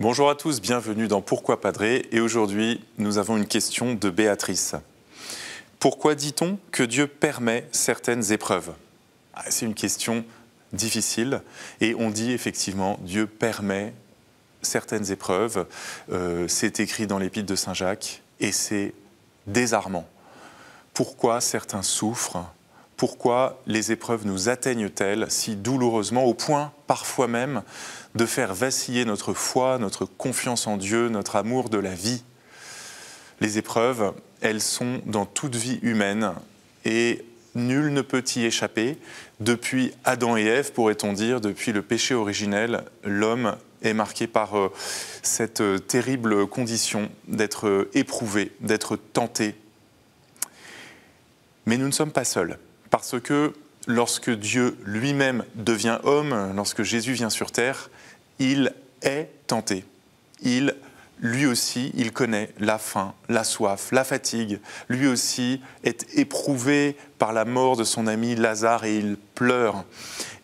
Bonjour à tous, bienvenue dans Pourquoi Padré et aujourd'hui nous avons une question de Béatrice. Pourquoi dit-on que Dieu permet certaines épreuves? C'est une question difficile et on dit effectivement Dieu permet certaines épreuves. C'est écrit dans l'épître de Saint Jacques et c'est désarmant. Pourquoi certains souffrent? Pourquoi les épreuves nous atteignent-elles si douloureusement, au point parfois même de faire vaciller notre foi, notre confiance en Dieu, notre amour de la vie? Les épreuves, elles sont dans toute vie humaine et nul ne peut y échapper. Depuis Adam et Ève, pourrait-on dire, depuis le péché originel, l'homme est marqué par cette terrible condition d'être éprouvé, d'être tenté. Mais nous ne sommes pas seuls. Parce que lorsque Dieu lui-même devient homme, lorsque Jésus vient sur terre, il est tenté. Lui aussi, il connaît la faim, la soif, la fatigue. Lui aussi est éprouvé par la mort de son ami Lazare et il pleure.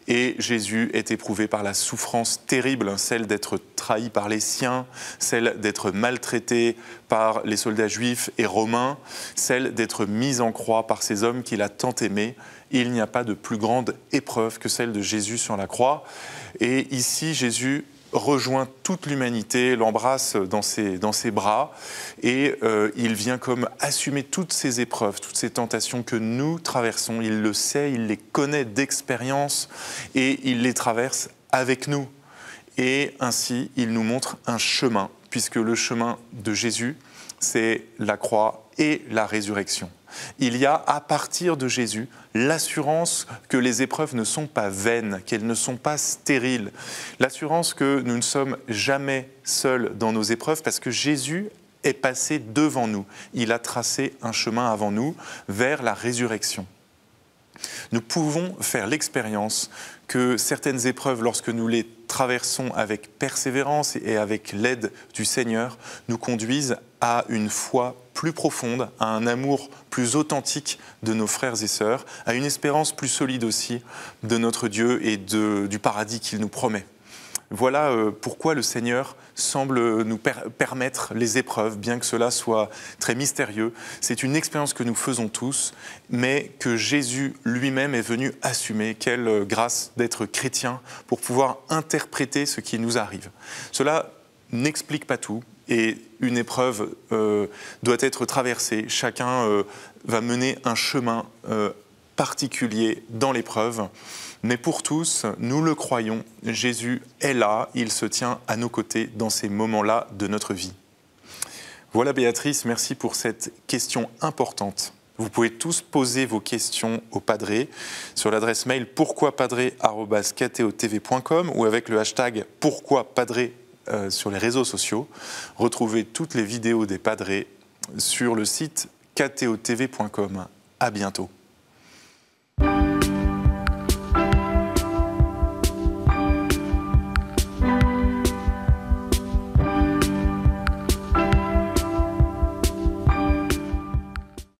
Et Jésus est éprouvé par la souffrance terrible, celle d'être trahi par les siens, celle d'être maltraité par les soldats juifs et romains, celle d'être mis en croix par ces hommes qu'il a tant aimés. Il n'y a pas de plus grande épreuve que celle de Jésus sur la croix. Et ici, Jésus rejoint toute l'humanité, l'embrasse dans ses bras et il vient comme assumer toutes ces épreuves, toutes ces tentations que nous traversons. Il le sait, il les connaît d'expérience et il les traverse avec nous. Et ainsi, il nous montre un chemin, puisque le chemin de Jésus, c'est la croix et la résurrection. Il y a, à partir de Jésus, l'assurance que les épreuves ne sont pas vaines, qu'elles ne sont pas stériles. L'assurance que nous ne sommes jamais seuls dans nos épreuves parce que Jésus est passé devant nous. Il a tracé un chemin avant nous vers la résurrection. Nous pouvons faire l'expérience que certaines épreuves, lorsque nous les traversons avec persévérance et avec l'aide du Seigneur, nous conduisent à une foi plus profonde, à un amour plus authentique de nos frères et sœurs, à une espérance plus solide aussi de notre Dieu et du paradis qu'il nous promet. Voilà pourquoi le Seigneur semble nous permettre les épreuves, bien que cela soit très mystérieux. C'est une expérience que nous faisons tous, mais que Jésus lui-même est venu assumer. Quelle grâce d'être chrétien pour pouvoir interpréter ce qui nous arrive. Cela n'explique pas tout et une épreuve doit être traversée. Chacun va mener un chemin particulier dans l'épreuve. Mais pour tous, nous le croyons, Jésus est là, il se tient à nos côtés dans ces moments-là de notre vie. Voilà Béatrice, merci pour cette question importante. Vous pouvez tous poser vos questions au Padré sur l'adresse mail pourquoipadré@ktotv.com ou avec le hashtag pourquoipadré sur les réseaux sociaux. Retrouvez toutes les vidéos des Padrés sur le site ktotv.com. À bientôt.